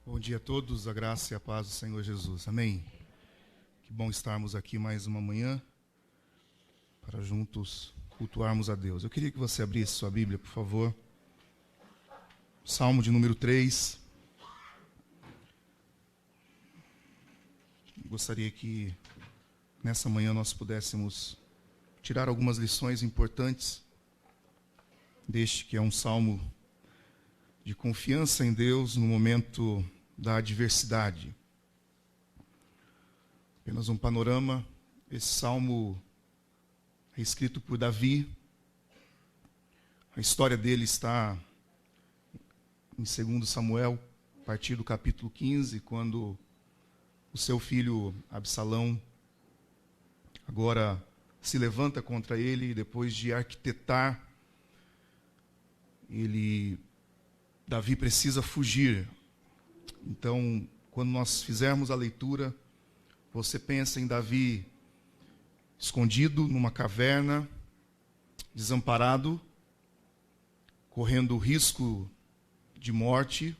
Bom dia a todos, a graça e a paz do Senhor Jesus. Amém? Que bom estarmos aqui mais uma manhã para juntos cultuarmos a Deus. Eu queria que você abrisse sua Bíblia, por favor. Salmo de número 3. Gostaria que nessa manhã nós pudéssemos tirar algumas lições importantes deste que é um salmo de confiança em Deus no momento da adversidade. Apenas um panorama. Esse salmo é escrito por Davi. A história dele está em 2 Samuel, a partir do capítulo 15, quando o seu filho Absalão agora se levanta contra ele, e depois de arquitetar, Davi precisa fugir. Então, quando nós fizermos a leitura, você pensa em Davi escondido numa caverna, desamparado, correndo risco de morte.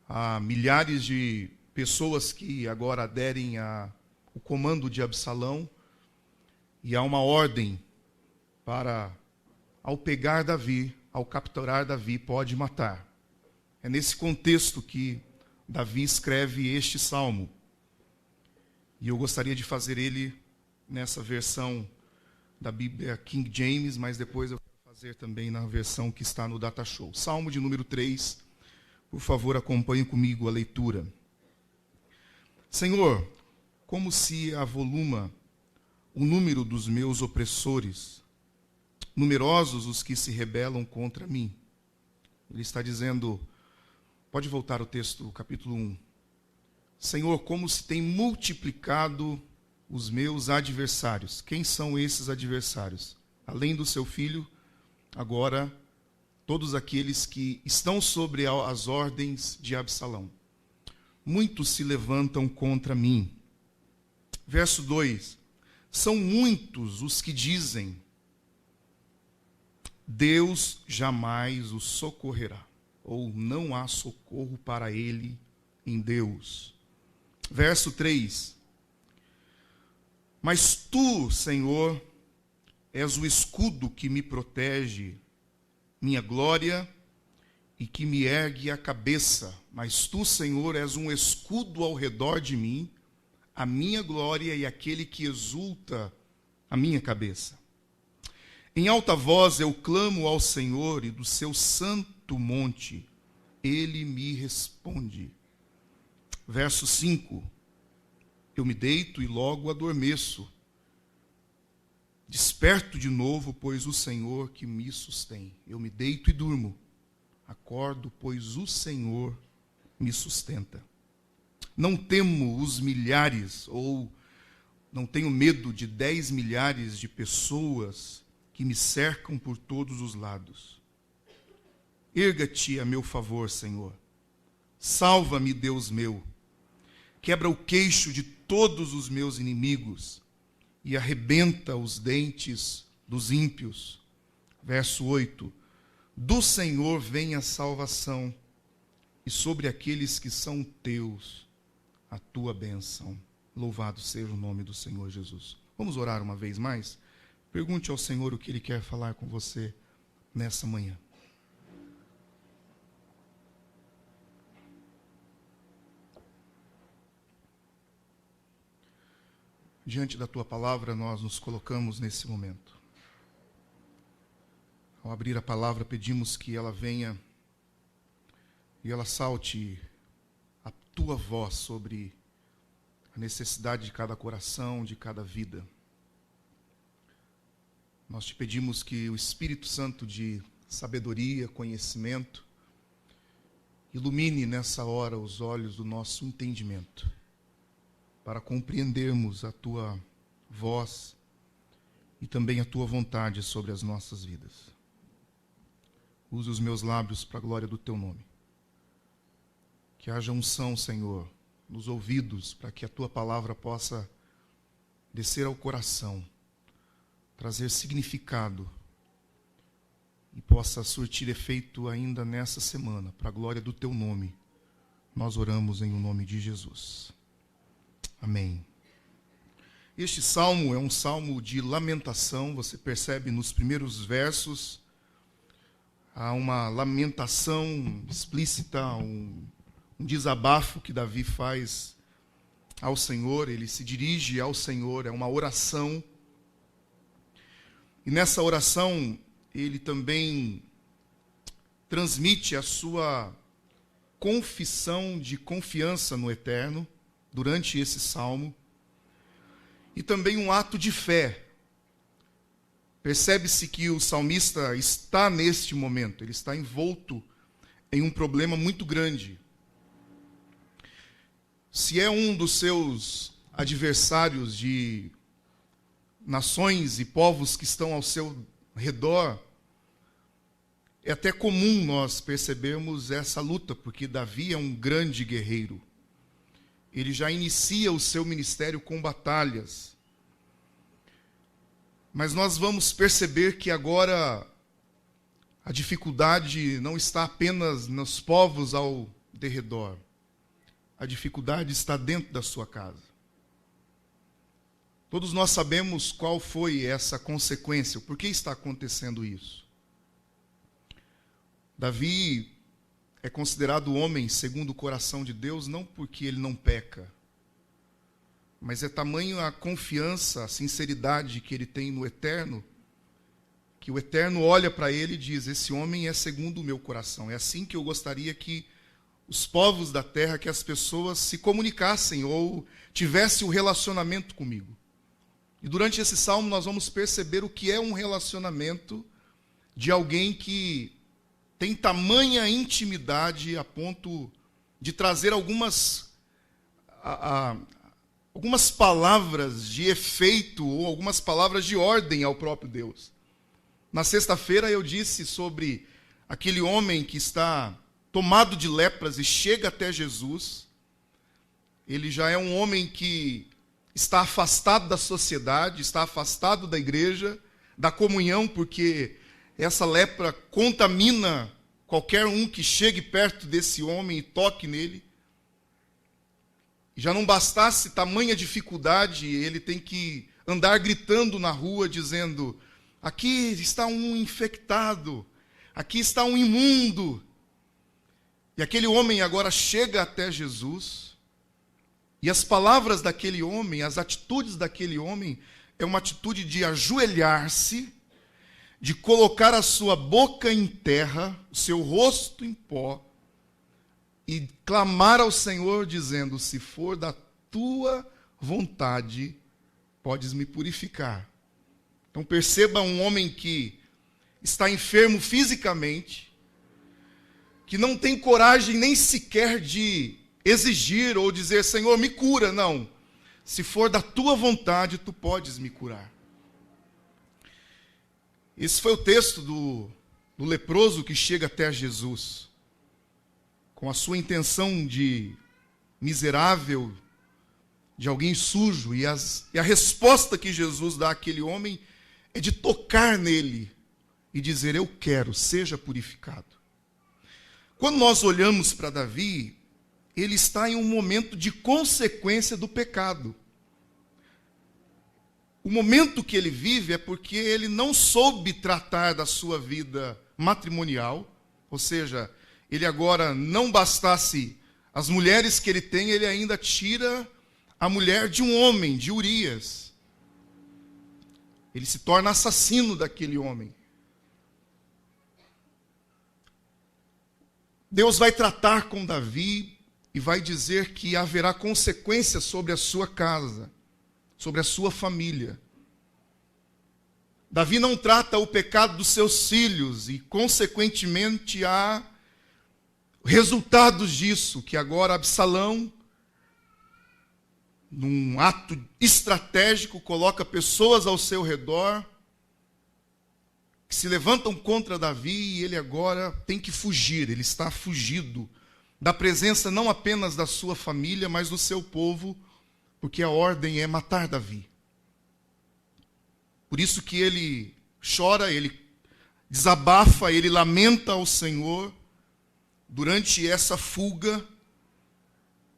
Há milhares de pessoas que agora aderem ao comando de Absalão, e há uma ordem para, ao pegar Davi, ao capturar Davi, pode matar. É nesse contexto que Davi escreve este salmo. E eu gostaria de fazer ele nessa versão da Bíblia King James, mas depois eu quero fazer também na versão que está no Data Show. Salmo de número 3, por favor, acompanhe comigo a leitura. Senhor, como se avoluma o número dos meus opressores, numerosos os que se rebelam contra mim. Ele está dizendo, pode voltar o texto, capítulo 1. Senhor, como se tem multiplicado os meus adversários. Quem são esses adversários? Além do seu filho, agora, todos aqueles que estão sobre as ordens de Absalão. Muitos se levantam contra mim. Verso 2. São muitos os que dizem, Deus jamais o socorrerá, ou não há socorro para ele em Deus. Verso 3. Mas tu, Senhor, és o escudo que me protege, minha glória e que me ergue a cabeça. Mas tu, Senhor, és um escudo ao redor de mim, a minha glória e aquele que exulta a minha cabeça. Em alta voz eu clamo ao Senhor, e do seu santo monte ele me responde. Verso 5. Eu me deito e logo adormeço. Desperto de novo, pois o Senhor que me sustém. Eu me deito e durmo. Acordo, pois o Senhor me sustenta. Não temo os milhares, ou não tenho medo de 10 milhares de pessoas que me cercam por todos os lados. Erga-te a meu favor, Senhor. Salva-me, Deus meu. Quebra o queixo de todos os meus inimigos e arrebenta os dentes dos ímpios. Verso 8. Do Senhor vem a salvação, e sobre aqueles que são teus, a tua bênção. Louvado seja o nome do Senhor Jesus. Vamos orar uma vez mais? Pergunte ao Senhor o que Ele quer falar com você nessa manhã. Diante da Tua palavra, nós nos colocamos nesse momento. Ao abrir a palavra, pedimos que ela venha e ela salte a Tua voz sobre a necessidade de cada coração, de cada vida. Nós te pedimos que o Espírito Santo de sabedoria, conhecimento, ilumine nessa hora os olhos do nosso entendimento, para compreendermos a Tua voz e também a Tua vontade sobre as nossas vidas. Use os meus lábios para a glória do Teu nome. Que haja unção, Senhor, nos ouvidos, para que a Tua palavra possa descer ao coração, trazer significado e possa surtir efeito ainda nessa semana, para a glória do Teu nome, Nós oramos em o nome de Jesus. Amém. Este salmo é um salmo de lamentação. Você percebe nos primeiros versos, há uma lamentação explícita, um desabafo que Davi faz ao Senhor. Ele se dirige ao Senhor, é uma oração. E nessa oração, ele também transmite a sua confissão de confiança no Eterno durante esse salmo. E também um ato de fé. Percebe-se que o salmista está neste momento, ele está envolto em um problema muito grande. Se é um dos seus adversários de nações e povos que estão ao seu redor, é até comum nós percebermos essa luta, porque Davi é um grande guerreiro. Ele já inicia o seu ministério com batalhas. Mas nós vamos perceber que agora a dificuldade não está apenas nos povos ao derredor. A dificuldade está dentro da sua casa. Todos nós sabemos qual foi essa consequência, por que está acontecendo isso. Davi é considerado homem segundo o coração de Deus, não porque ele não peca, mas é tamanho a confiança, a sinceridade que ele tem no Eterno, que o Eterno olha para ele e diz: esse homem é segundo o meu coração. É assim que eu gostaria que os povos da terra, que as pessoas se comunicassem ou tivessem um relacionamento comigo. E durante esse salmo nós vamos perceber o que é um relacionamento de alguém que tem tamanha intimidade a ponto de trazer algumas palavras de efeito ou algumas palavras de ordem ao próprio Deus. Na sexta-feira eu disse sobre aquele homem que está tomado de lepras e chega até Jesus. Ele já é um homem que está afastado da sociedade, está afastado da igreja, da comunhão, porque essa lepra contamina qualquer um que chegue perto desse homem e toque nele. Já não bastasse tamanha dificuldade, ele tem que andar gritando na rua, dizendo: aqui está um infectado, aqui está um imundo. E aquele homem agora chega até Jesus, e as palavras daquele homem, as atitudes daquele homem, é uma atitude de ajoelhar-se, de colocar a sua boca em terra, o seu rosto em pó, e clamar ao Senhor, dizendo: se for da tua vontade, podes me purificar. Então perceba um homem que está enfermo fisicamente, que não tem coragem nem sequer de exigir ou dizer: Senhor, me cura. Não. Se for da tua vontade, tu podes me curar. Esse foi o texto do leproso que chega até Jesus, com a sua intenção de miserável, de alguém sujo, e a resposta que Jesus dá àquele homem é de tocar nele e dizer: eu quero, seja purificado. Quando nós olhamos para Davi, ele está em um momento de consequência do pecado. O momento que ele vive é porque ele não soube tratar da sua vida matrimonial, ou seja, ele agora, não bastasse as mulheres que ele tem, ele ainda tira a mulher de um homem, de Urias. Ele se torna assassino daquele homem. Deus vai tratar com Davi e vai dizer que haverá consequências sobre a sua casa, sobre a sua família. Davi não trata o pecado dos seus filhos e, consequentemente, há resultados disso, que agora Absalão, num ato estratégico, coloca pessoas ao seu redor que se levantam contra Davi, e ele agora tem que fugir. Ele está fugido da presença não apenas da sua família, mas do seu povo, porque a ordem é matar Davi. Por isso que ele chora, ele desabafa, ele lamenta ao Senhor durante essa fuga,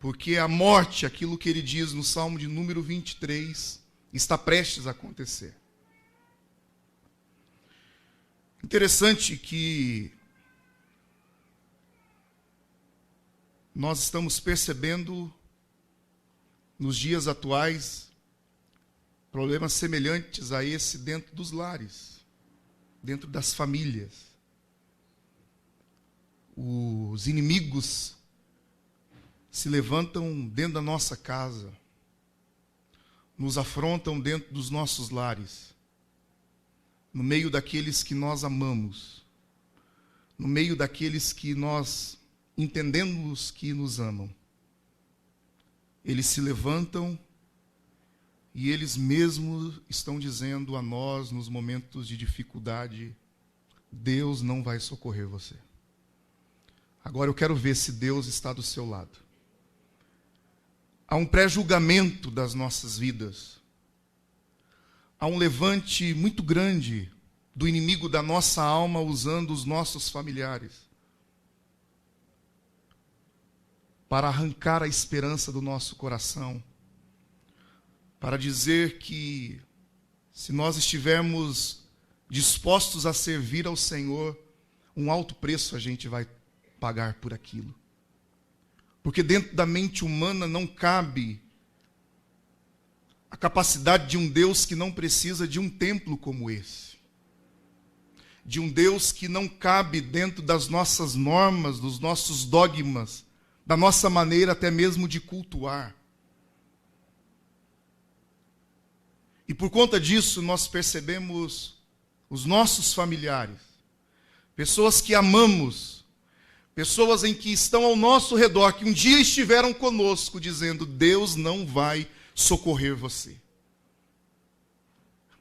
Porque a morte, aquilo que ele diz no Salmo de número 23, está prestes a acontecer. Interessante que nós estamos percebendo nos dias atuais problemas semelhantes a esse dentro dos lares, dentro das famílias. Os inimigos se levantam dentro da nossa casa, nos afrontam dentro dos nossos lares, no meio daqueles que nós amamos, no meio daqueles que nós entendemos que nos amam. Eles se levantam e eles mesmos estão dizendo a nós, nos momentos de dificuldade, Deus não vai socorrer você. Agora eu quero ver se Deus está do seu lado. Há um pré-julgamento das nossas vidas. Há um levante muito grande do inimigo da nossa alma usando os nossos familiares para arrancar a esperança do nosso coração, para dizer que se nós estivermos dispostos a servir ao Senhor, um alto preço a gente vai pagar por aquilo. Porque dentro da mente humana não cabe a capacidade de um Deus que não precisa de um templo como esse. De um Deus que não cabe dentro das nossas normas, dos nossos dogmas, da nossa maneira até mesmo de cultuar. E por conta disso nós percebemos os nossos familiares, pessoas que amamos, pessoas em que estão ao nosso redor, que um dia estiveram conosco dizendo, Deus não vai socorrer você.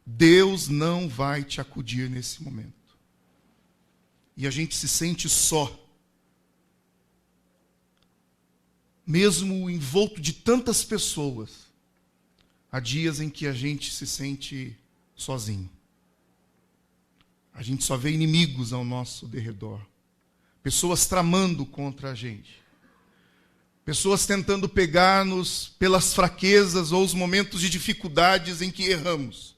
Deus não vai te acudir nesse momento. E a gente se sente só. Mesmo envolto de tantas pessoas, há dias em que a gente se sente sozinho. A gente só vê inimigos ao nosso derredor. Pessoas tramando contra a gente. Pessoas tentando pegar-nos pelas fraquezas ou os momentos de dificuldades em que erramos.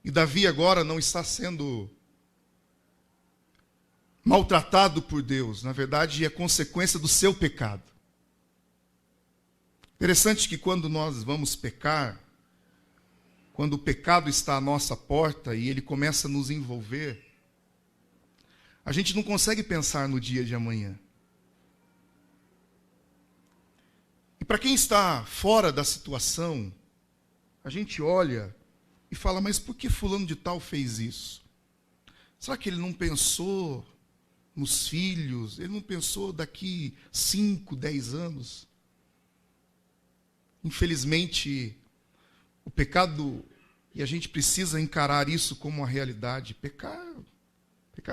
E Davi agora não está sendo maltratado por Deus. Na verdade, é consequência do seu pecado. Interessante que quando nós vamos pecar, quando o pecado está à nossa porta e ele começa a nos envolver, a gente não consegue pensar no dia de amanhã. E para quem está fora da situação, a gente olha e fala, mas por que fulano de tal fez isso? Será que ele não pensou nos filhos? Ele não pensou daqui 5, 10 anos? Infelizmente, o pecado, e a gente precisa encarar isso como uma realidade, pecar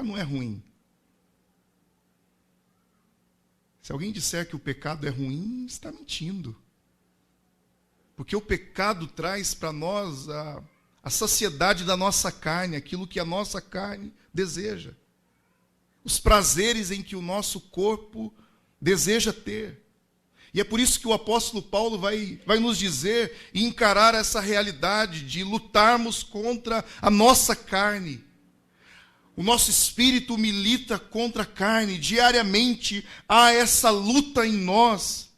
não é ruim. Se alguém disser que o pecado é ruim, está mentindo. Porque o pecado traz para nós a saciedade da nossa carne, aquilo que a nossa carne deseja. Os prazeres em que o nosso corpo deseja ter. E é por isso que o apóstolo Paulo vai nos dizer e encarar essa realidade de lutarmos contra a nossa carne. O nosso espírito milita contra a carne. Diariamente há essa luta em nós.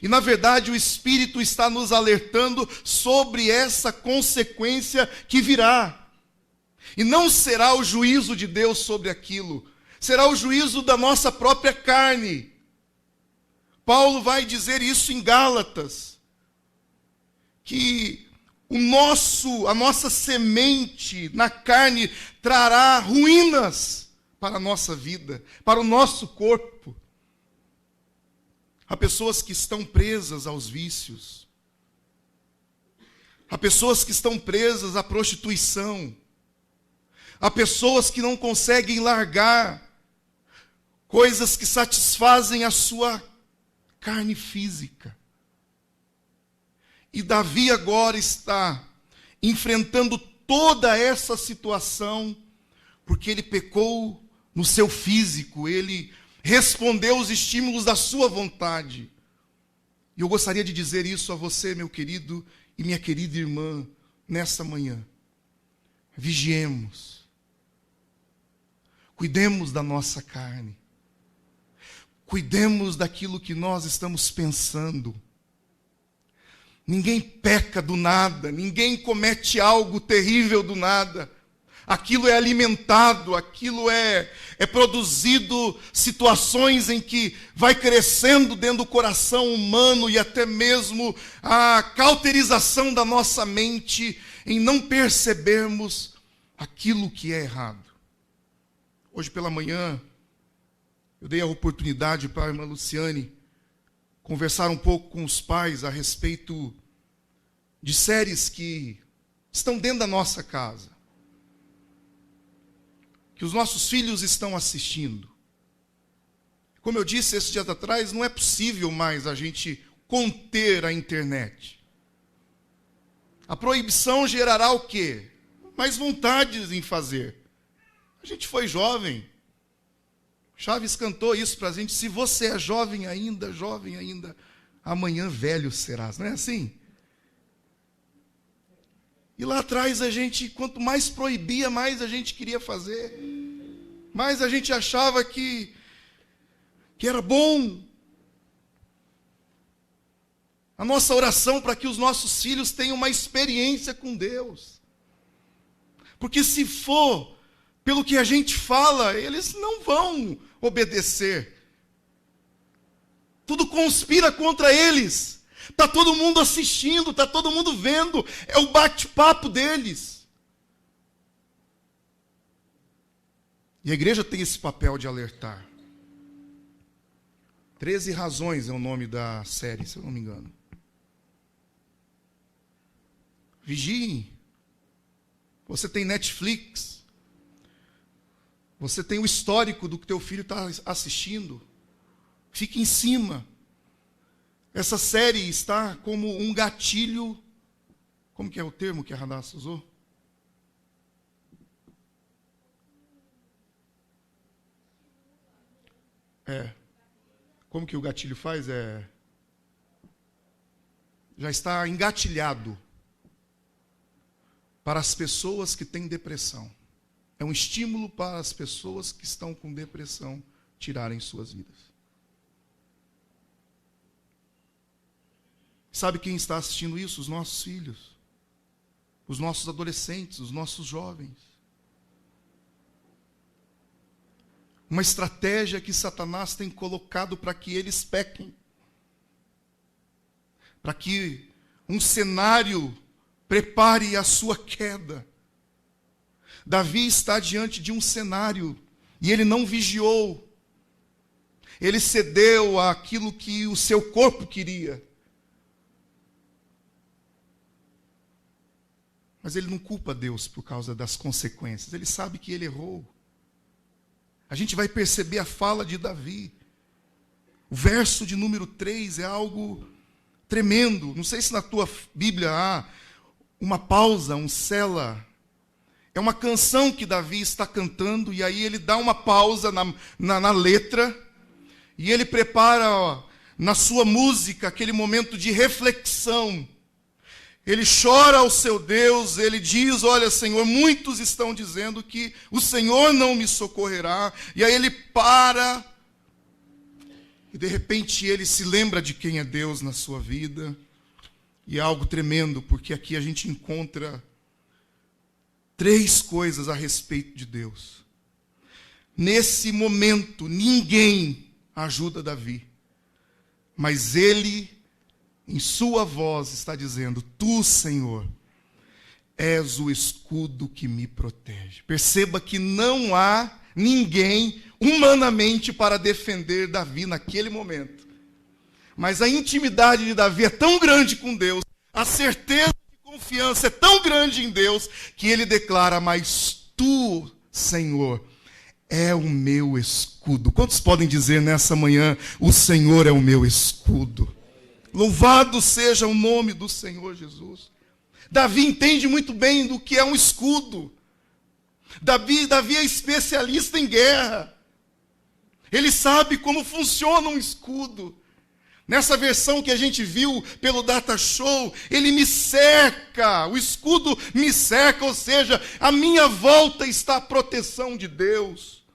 E na verdade o Espírito está nos alertando sobre essa consequência que virá. E não será o juízo de Deus sobre aquilo. Será o juízo da nossa própria carne. Paulo vai dizer isso em Gálatas, que a nossa semente na carne trará ruínas para a nossa vida, para o nosso corpo. Há pessoas que estão presas aos vícios. Há pessoas que estão presas à prostituição. Há pessoas que não conseguem largar coisas que satisfazem a sua carne física. E Davi agora está enfrentando toda essa situação porque ele pecou no seu físico, ele respondeu aos estímulos da sua vontade. E eu gostaria de dizer isso a você, meu querido e minha querida irmã, nessa manhã. Vigiemos. Cuidemos da nossa carne. Cuidemos daquilo que nós estamos pensando. Ninguém peca do nada, ninguém comete algo terrível do nada. Aquilo é alimentado, aquilo é produzido, situações em que vai crescendo dentro do coração humano e até mesmo a cauterização da nossa mente em não percebermos aquilo que é errado. Hoje pela manhã, eu dei a oportunidade para a irmã Luciane conversar um pouco com os pais a respeito de séries que estão dentro da nossa casa, que os nossos filhos estão assistindo. Como eu disse esses dias atrás, não é possível mais a gente conter a internet. A proibição gerará o quê? Mais vontades em fazer. A gente foi jovem. Chaves cantou isso para a gente. Se você é jovem ainda, amanhã velho serás. Não é assim? E lá atrás a gente, quanto mais proibia, mais a gente queria fazer. Mais a gente achava que era bom. A nossa oração para que os nossos filhos tenham uma experiência com Deus. Porque se for pelo que a gente fala, eles não vão obedecer. Tudo conspira contra eles. Está todo mundo assistindo, está todo mundo vendo. É o bate-papo deles. E a igreja tem esse papel de alertar. 13 razões é o nome da série, se eu não me engano. Vigiem. Você tem Netflix. Você tem o histórico do que teu filho está assistindo. Fique em cima. Essa série está como um gatilho. Como que é o termo que a Radassa usou? Como que o gatilho faz? Já está engatilhado para as pessoas que têm depressão. É um estímulo para as pessoas que estão com depressão tirarem suas vidas. Sabe quem está assistindo isso? Os nossos filhos, os nossos adolescentes, os nossos jovens. Uma estratégia que Satanás tem colocado para que eles pequem. Para que um cenário prepare a sua queda. Davi está diante de um cenário e ele não vigiou. Ele cedeu àquilo que o seu corpo queria. Mas ele não culpa Deus por causa das consequências. Ele sabe que ele errou. A gente vai perceber a fala de Davi. O verso de número 3 é algo tremendo. Não sei se na tua Bíblia há uma pausa, um sela. É uma canção que Davi está cantando, e aí ele dá uma pausa na letra, e ele prepara na sua música aquele momento de reflexão. Ele chora ao seu Deus, ele diz, olha Senhor, muitos estão dizendo que o Senhor não me socorrerá. E aí ele para, e de repente ele se lembra de quem é Deus na sua vida. E é algo tremendo, porque aqui a gente encontra 3 coisas a respeito de Deus. Nesse momento, ninguém ajuda Davi, mas ele, em sua voz, está dizendo, tu, Senhor, és o escudo que me protege. Perceba que não há ninguém humanamente para defender Davi naquele momento. Mas a intimidade de Davi é tão grande com Deus, a certeza de confiança é tão grande em Deus, que ele declara, mas tu, Senhor, é o meu escudo. Quantos podem dizer nessa manhã, o Senhor é o meu escudo? Louvado seja o nome do Senhor Jesus. Davi entende muito bem do que é um escudo. Davi é especialista em guerra. Ele sabe como funciona um escudo. Nessa versão que a gente viu pelo Data Show, ele me cerca, o escudo me cerca, ou seja, à minha volta está a proteção de Deus.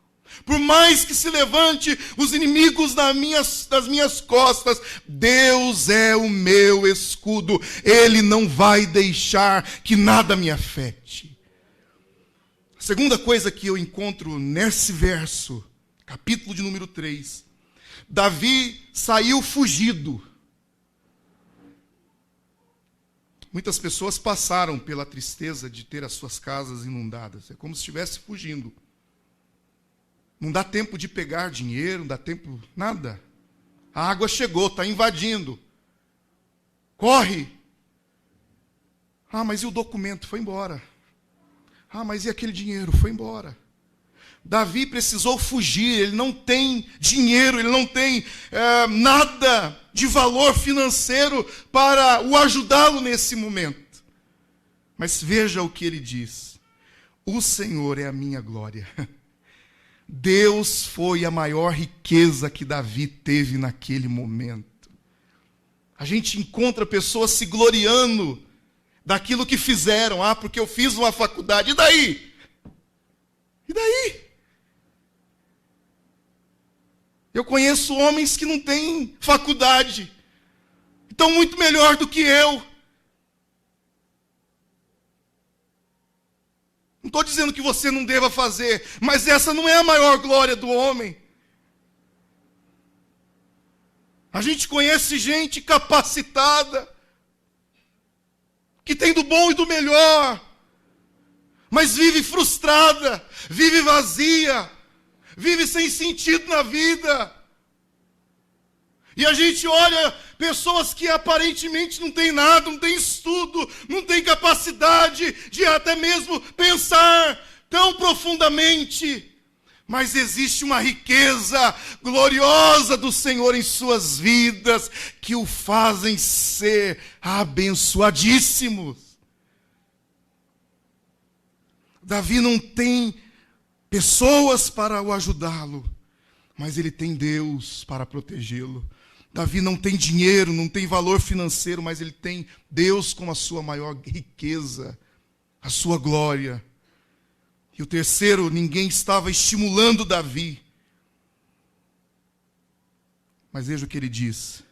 Por mais que se levante os inimigos das minhas costas, Deus é o meu escudo. Ele não vai deixar que nada me afete. A segunda coisa que eu encontro nesse verso, capítulo de número 3, Davi saiu fugido. Muitas pessoas passaram pela tristeza de ter as suas casas inundadas. É como se estivesse fugindo. Não dá tempo de pegar dinheiro, não dá tempo, nada. A água chegou, está invadindo. Corre. Ah, mas e o documento? Foi embora. Ah, mas e aquele dinheiro? Foi embora. Davi precisou fugir, ele não tem dinheiro, ele não tem nada de valor financeiro para o ajudá-lo nesse momento. Mas veja o que ele diz: o Senhor é a minha glória. Deus foi a maior riqueza que Davi teve naquele momento. A gente encontra pessoas se gloriando daquilo que fizeram. Ah, porque eu fiz uma faculdade. E daí? E daí? Eu conheço homens que não têm faculdade. Estão muito melhor do que eu. Não estou dizendo que você não deva fazer, mas essa não é a maior glória do homem. A gente conhece gente capacitada, que tem do bom e do melhor, mas vive frustrada, vive vazia, vive sem sentido na vida. E a gente olha pessoas que aparentemente não têm nada, não têm estudo, não têm capacidade de até mesmo pensar tão profundamente. Mas existe uma riqueza gloriosa do Senhor em suas vidas, que o fazem ser abençoadíssimos. Davi não tem pessoas para o ajudá-lo, mas ele tem Deus para protegê-lo. Davi não tem dinheiro, não tem valor financeiro, mas ele tem Deus como a sua maior riqueza, a sua glória. E o terceiro, ninguém estava estimulando Davi. Mas veja o que ele diz: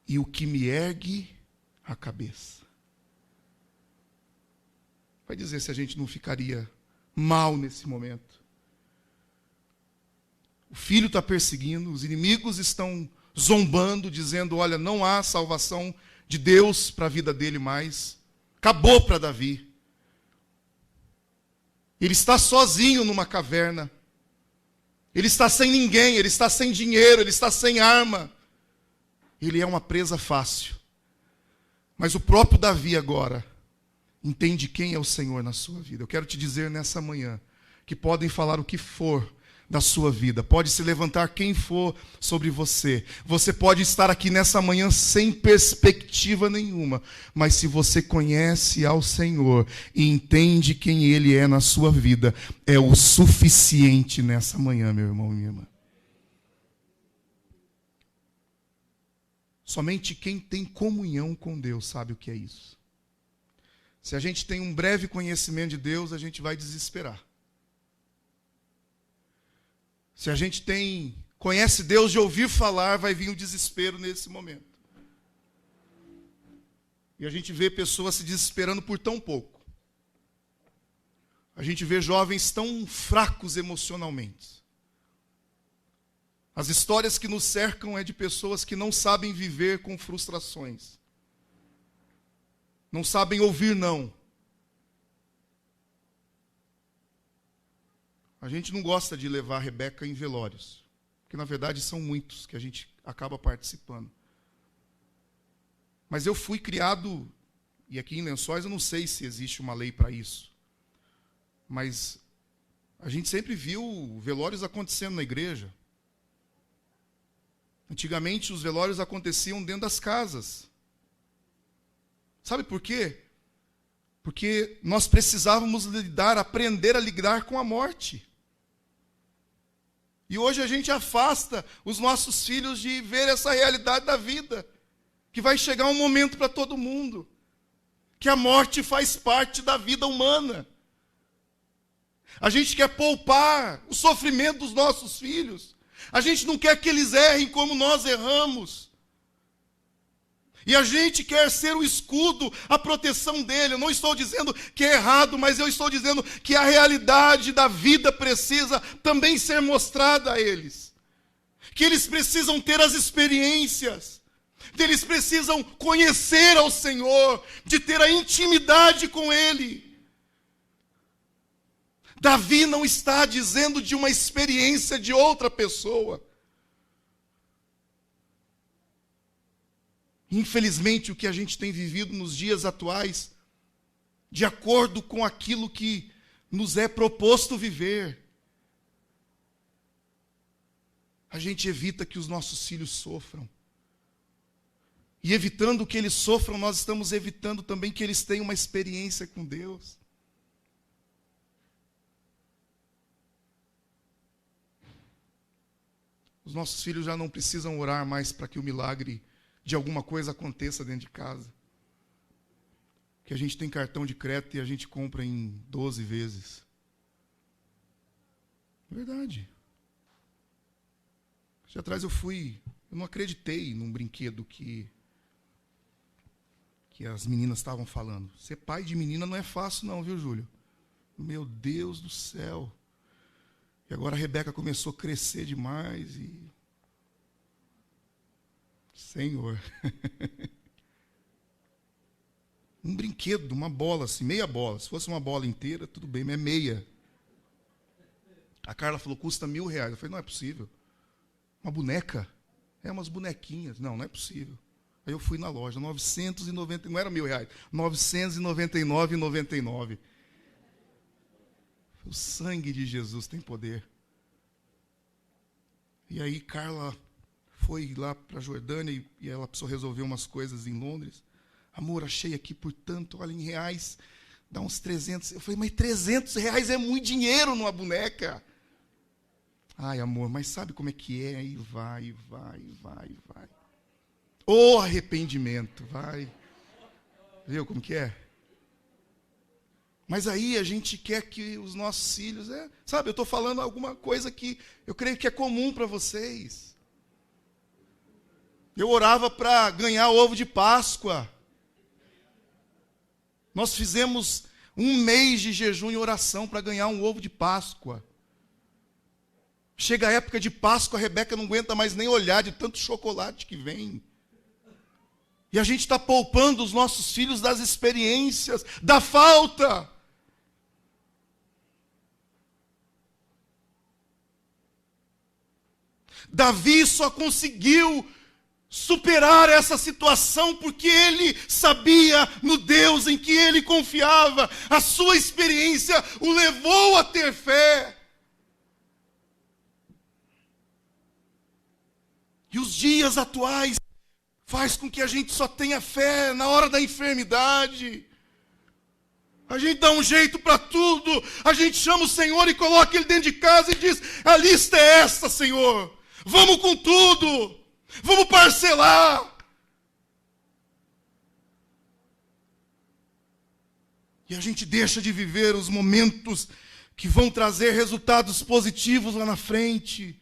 e o que me ergue a cabeça. Vai dizer se a gente não ficaria mal nesse momento. O filho está perseguindo, os inimigos estão zombando, dizendo: olha, não há salvação de Deus para a vida dele mais. Acabou para Davi. Ele está sozinho numa caverna. Ele está sem ninguém, ele está sem dinheiro, ele está sem arma. Ele é uma presa fácil. Mas o próprio Davi agora entende quem é o Senhor na sua vida. Eu quero te dizer nessa manhã que podem falar o que for da sua vida, pode se levantar quem for sobre você. Você pode estar aqui nessa manhã sem perspectiva nenhuma, mas se você conhece ao Senhor e entende quem Ele é na sua vida, é o suficiente nessa manhã, meu irmão e minha irmã. Somente quem tem comunhão com Deus sabe o que é isso. Se a gente tem um breve conhecimento de Deus, a gente vai desesperar. Se a gente conhece Deus de ouvir falar, vai vir o desespero nesse momento. E a gente vê pessoas se desesperando por tão pouco. A gente vê jovens tão fracos emocionalmente. As histórias que nos cercam é de pessoas que não sabem viver com frustrações. Não sabem ouvir não. A gente não gosta de levar a Rebeca em velórios, porque na verdade são muitos que a gente acaba participando. Mas eu fui criado, e aqui em Lençóis eu não sei se existe uma lei para isso, mas a gente sempre viu velórios acontecendo na igreja. Antigamente os velórios aconteciam dentro das casas. Sabe por quê? Porque nós precisávamos aprender a lidar com a morte. E hoje a gente afasta os nossos filhos de ver essa realidade da vida, que vai chegar um momento para todo mundo, que a morte faz parte da vida humana. A gente quer poupar o sofrimento dos nossos filhos. A gente não quer que eles errem como nós erramos. E a gente quer ser o escudo, a proteção dele. Eu não estou dizendo que é errado, mas eu estou dizendo que a realidade da vida precisa também ser mostrada a eles. Que eles precisam ter as experiências. Eles precisam conhecer ao Senhor, de ter a intimidade com Ele. Davi não está dizendo de uma experiência de outra pessoa. Infelizmente, o que a gente tem vivido nos dias atuais, de acordo com aquilo que nos é proposto viver, a gente evita que os nossos filhos sofram. E evitando que eles sofram, nós estamos evitando também que eles tenham uma experiência com Deus. Os nossos filhos já não precisam orar mais para que o milagre de alguma coisa aconteça dentro de casa. Que a gente tem cartão de crédito e a gente compra em 12 vezes. Verdade. Já atrás eu não acreditei num brinquedo que as meninas estavam falando. Ser pai de menina não é fácil não, viu, Júlio? Meu Deus do céu. E agora a Rebeca começou a crescer demais e... Senhor. Um brinquedo, uma bola, assim, meia bola. Se fosse uma bola inteira, tudo bem, mas é meia. A Carla falou, custa R$1.000. Eu falei, não é possível. Uma boneca? É, umas bonequinhas. Não é possível. Aí eu fui na loja, 990, não era R$1.000, 999,99. O sangue de Jesus tem poder. E aí Carla foi lá para a Jordânia e ela precisou resolver umas coisas em Londres. Amor, achei aqui por tanto, olha, em reais, dá uns 300. Eu falei, mas R$300 é muito dinheiro numa boneca. Ai, amor, mas sabe como é que é? Aí vai. Ô, arrependimento, vai. Viu como que é? Mas aí a gente quer que os nossos filhos... Sabe, eu estou falando alguma coisa que eu creio que é comum para vocês. Eu orava para ganhar ovo de Páscoa. Nós fizemos 1 mês de jejum e oração para ganhar um ovo de Páscoa. Chega a época de Páscoa, a Rebeca não aguenta mais nem olhar de tanto chocolate que vem. E a gente está poupando os nossos filhos das experiências, da falta. Davi só conseguiu superar essa situação porque ele sabia no Deus em que ele confiava. A sua experiência o levou a ter fé. E os dias atuais faz com que a gente só tenha fé na hora da enfermidade. A gente dá um jeito para tudo. A gente chama o Senhor e coloca Ele dentro de casa e diz, a lista é essa, Senhor. Vamos com tudo. Vamos parcelar. E a gente deixa de viver os momentos que vão trazer resultados positivos lá na frente.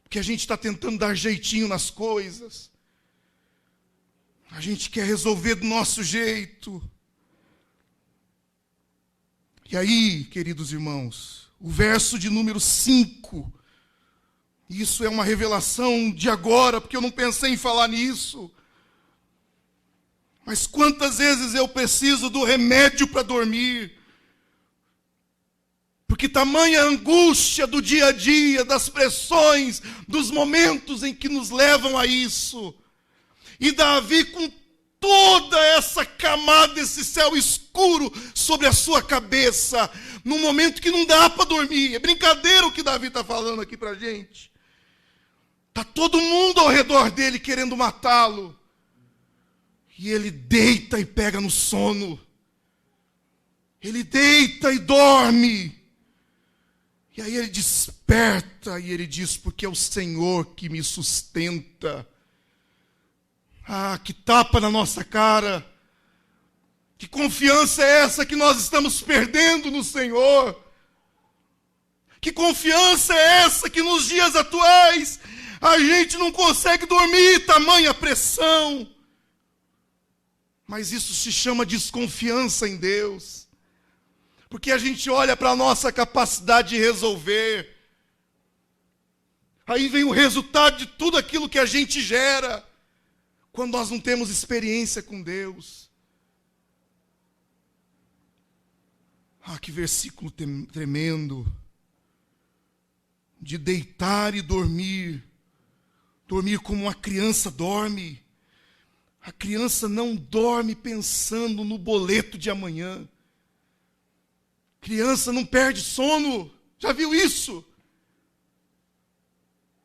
Porque a gente está tentando dar jeitinho nas coisas. A gente quer resolver do nosso jeito. E aí, queridos irmãos, o verso de número 5, isso é uma revelação de agora, porque eu não pensei em falar nisso. Mas quantas vezes eu preciso do remédio para dormir? Porque tamanha angústia do dia a dia, das pressões, dos momentos em que nos levam a isso. E Davi, com toda essa camada, esse céu escuro sobre a sua cabeça, num momento que não dá para dormir. É brincadeira o que Davi está falando aqui para a gente. Está todo mundo ao redor dele querendo matá-lo. E ele deita e pega no sono. Ele deita e dorme. E aí ele desperta e ele diz, porque é o Senhor que me sustenta. Ah, que tapa na nossa cara. Que confiança é essa que nós estamos perdendo no Senhor? Que confiança é essa que nos dias atuais a gente não consegue dormir, tamanha pressão? Mas isso se chama desconfiança em Deus. Porque a gente olha para a nossa capacidade de resolver. Aí vem o resultado de tudo aquilo que a gente gera, quando nós não temos experiência com Deus. Ah, que versículo tremendo. De deitar e dormir. Dormir como uma criança dorme. A criança não dorme pensando no boleto de amanhã. Criança não perde sono. Já viu isso?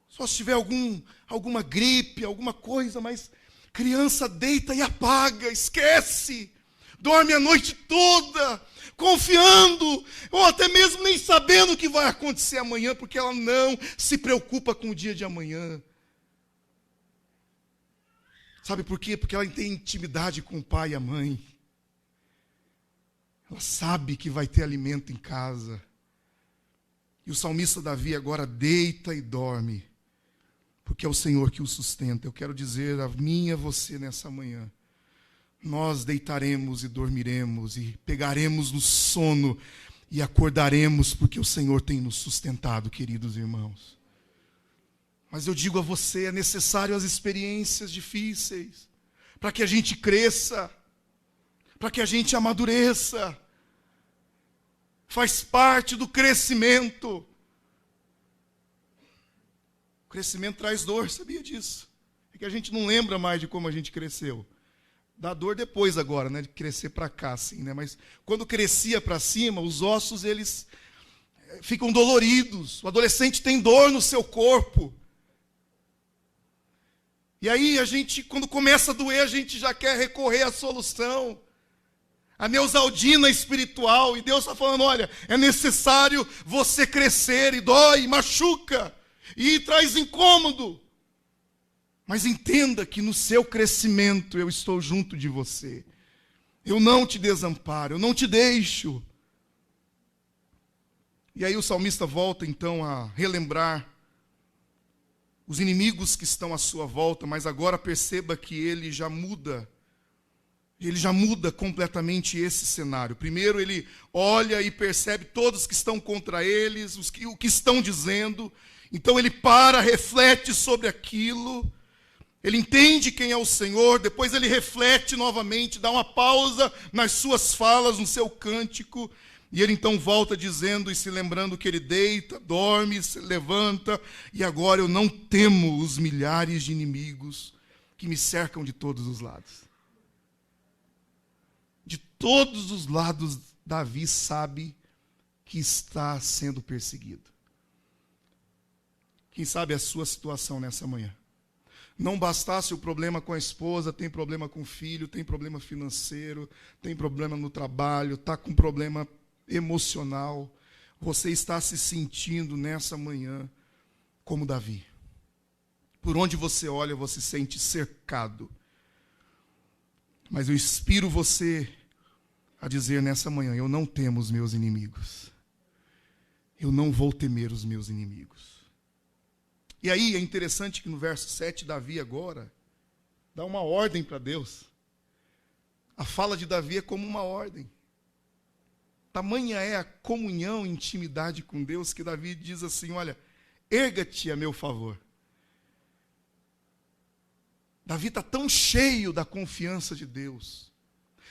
Só se tiver alguma gripe, alguma coisa, mas criança deita e apaga, esquece. Dorme a noite toda, confiando, ou até mesmo nem sabendo o que vai acontecer amanhã, porque ela não se preocupa com o dia de amanhã. Sabe por quê? Porque ela tem intimidade com o pai e a mãe. Ela sabe que vai ter alimento em casa. E o salmista Davi agora deita e dorme, porque é o Senhor que o sustenta. Eu quero dizer a mim e a você nessa manhã, nós deitaremos e dormiremos e pegaremos no sono e acordaremos, porque o Senhor tem nos sustentado, queridos irmãos. Mas eu digo a você, é necessário as experiências difíceis, para que a gente cresça, para que a gente amadureça. Faz parte do crescimento. O crescimento traz dor, sabia disso? É que a gente não lembra mais de como a gente cresceu. Dá dor depois agora, né, de crescer para cá, assim, né? Mas quando crescia para cima, os ossos, eles ficam doloridos. O adolescente tem dor no seu corpo. E aí a gente, quando começa a doer, a gente já quer recorrer à solução. A Neusaldina espiritual. E Deus está falando, olha, é necessário você crescer. E dói, machuca. E traz incômodo. Mas entenda que no seu crescimento eu estou junto de você. Eu não te desamparo, eu não te deixo. E aí o salmista volta então a relembrar os inimigos que estão à sua volta, mas agora perceba que ele já muda completamente esse cenário. Primeiro ele olha e percebe todos que estão contra eles, o que estão dizendo. Então ele para, reflete sobre aquilo. Ele entende quem é o Senhor, depois ele reflete novamente, dá uma pausa nas suas falas, no seu cântico, e ele então volta dizendo e se lembrando que ele deita, dorme, se levanta, e agora eu não temo os milhares de inimigos que me cercam de todos os lados. De todos os lados, Davi sabe que está sendo perseguido. Quem sabe a sua situação nessa manhã? Não bastasse o problema com a esposa, tem problema com o filho, tem problema financeiro, tem problema no trabalho, está com problema emocional. Você está se sentindo nessa manhã como Davi. Por onde você olha, você se sente cercado. Mas eu inspiro você a dizer nessa manhã, eu não temo os meus inimigos. Eu não vou temer os meus inimigos. E aí é interessante que no verso 7, Davi agora dá uma ordem para Deus. A fala de Davi é como uma ordem. Tamanha é a comunhão e intimidade com Deus que Davi diz assim, olha, erga-te a meu favor. Davi está tão cheio da confiança de Deus.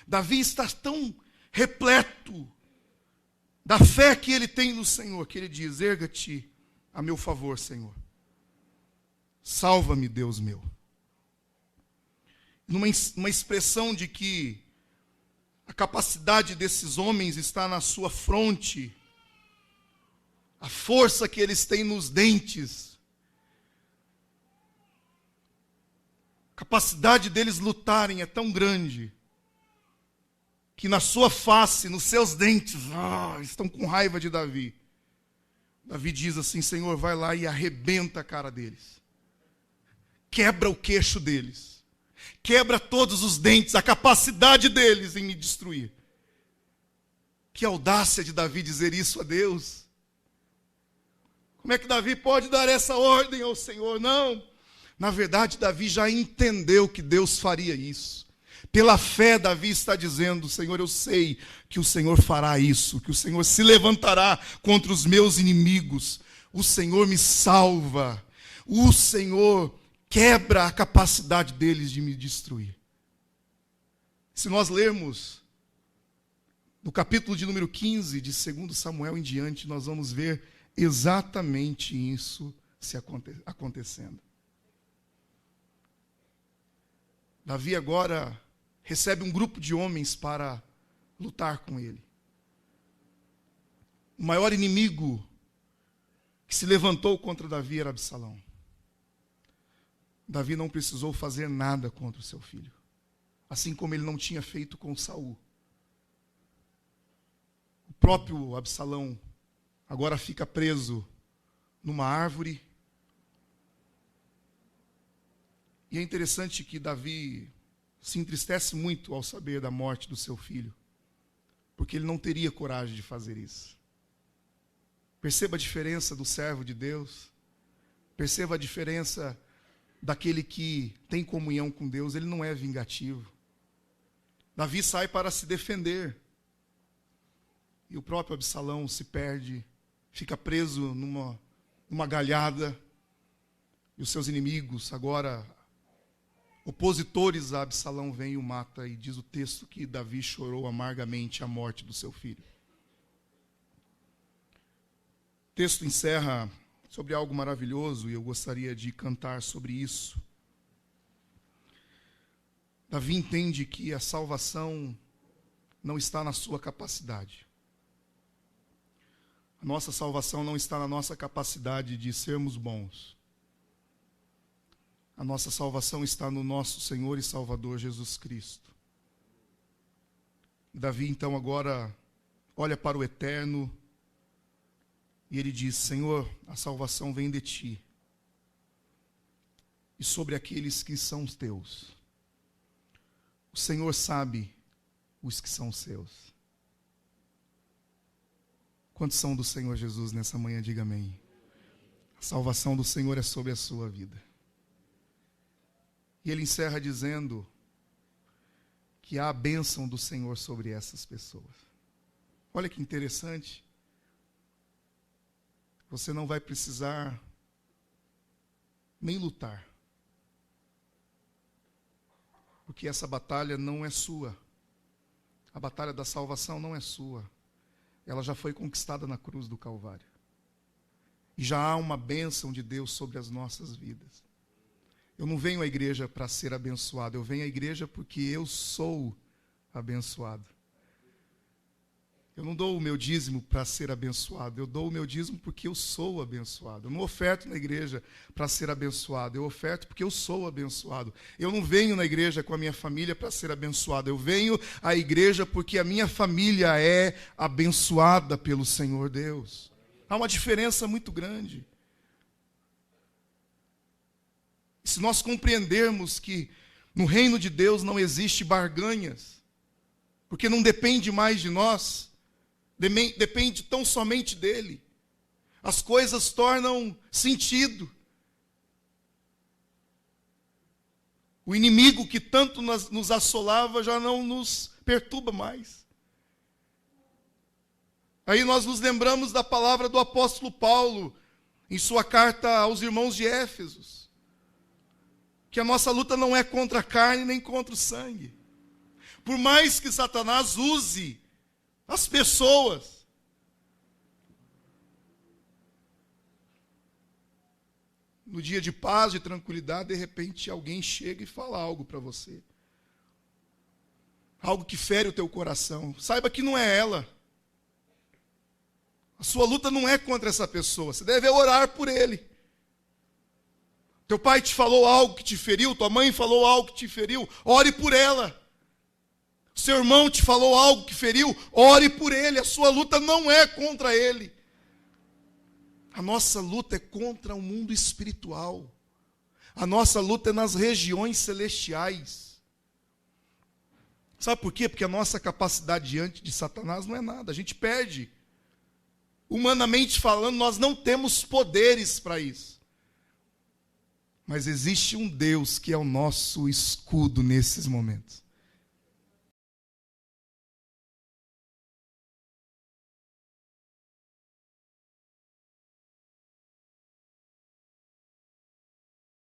Davi está tão repleto da fé que ele tem no Senhor, que ele diz, erga-te a meu favor, Senhor. Salva-me, Deus meu. Numa expressão de que a capacidade desses homens está na sua fronte, a força que eles têm nos dentes, a capacidade deles lutarem é tão grande, que na sua face, nos seus dentes, estão com raiva de Davi. Davi diz assim: Senhor, vai lá e arrebenta a cara deles. Quebra o queixo deles. Quebra todos os dentes, a capacidade deles em me destruir. Que audácia de Davi dizer isso a Deus. Como é que Davi pode dar essa ordem ao Senhor? Não. Na verdade, Davi já entendeu que Deus faria isso. Pela fé, Davi está dizendo: Senhor, eu sei que o Senhor fará isso, que o Senhor se levantará contra os meus inimigos. O Senhor me salva. O Senhor quebra a capacidade deles de me destruir. Se nós lermos no capítulo de número 15 de 2 Samuel em diante, nós vamos ver exatamente isso acontecendo. Davi agora recebe um grupo de homens para lutar com ele. O maior inimigo que se levantou contra Davi era Absalão. Davi não precisou fazer nada contra o seu filho, assim como ele não tinha feito com Saul. O próprio Absalão agora fica preso numa árvore. E é interessante que Davi se entristece muito ao saber da morte do seu filho, porque ele não teria coragem de fazer isso. Perceba a diferença do servo de Deus, perceba a diferença daquele que tem comunhão com Deus. Ele não é vingativo. Davi sai para se defender, e o próprio Absalão se perde, fica preso numa galhada, e os seus inimigos, agora opositores a Absalão, vêm e o mata, e diz o texto que Davi chorou amargamente a morte do seu filho. O texto encerra sobre algo maravilhoso, e eu gostaria de cantar sobre isso. Davi entende que a salvação não está na sua capacidade. A nossa salvação não está na nossa capacidade de sermos bons. A nossa salvação está no nosso Senhor e Salvador Jesus Cristo. Davi então agora olha para o eterno e ele diz: Senhor, a salvação vem de ti e sobre aqueles que são os teus. O Senhor sabe os que são seus. Quantos são do Senhor Jesus nessa manhã? Diga amém. A salvação do Senhor é sobre a sua vida. E ele encerra dizendo que há a bênção do Senhor sobre essas pessoas. Olha que interessante. Você não vai precisar nem lutar, porque essa batalha não é sua. A batalha da salvação não é sua. Ela já foi conquistada na cruz do Calvário. E já há uma bênção de Deus sobre as nossas vidas. Eu não venho à igreja para ser abençoado, eu venho à igreja porque eu sou abençoado. Eu não dou o meu dízimo para ser abençoado, eu dou o meu dízimo porque eu sou abençoado. Eu não oferto na igreja para ser abençoado, eu oferto porque eu sou abençoado. Eu não venho na igreja com a minha família para ser abençoado, eu venho à igreja porque a minha família é abençoada pelo Senhor Deus. Há uma diferença muito grande. Se nós compreendermos que no reino de Deus não existe barganhas, porque não depende mais de nós, depende tão somente dele, as coisas tornam sentido. O inimigo que tanto nos assolava já não nos perturba mais. Aí nós nos lembramos da palavra do apóstolo Paulo, em sua carta aos irmãos de Éfeso, que a nossa luta não é contra a carne nem contra o sangue. Por mais que Satanás use as pessoas, no dia de paz, de tranquilidade, de repente alguém chega e fala algo para você. Algo que fere o teu coração. Saiba que não é ela. A sua luta não é contra essa pessoa. Você deve orar por ele. Teu pai te falou algo que te feriu, tua mãe falou algo que te feriu, ore por ela. Seu irmão te falou algo que feriu, ore por ele. A sua luta não é contra ele. A nossa luta é contra o mundo espiritual. A nossa luta é nas regiões celestiais. Sabe por quê? Porque a nossa capacidade diante de Satanás não é nada. A gente perde. Humanamente falando, nós não temos poderes para isso. Mas existe um Deus que é o nosso escudo nesses momentos.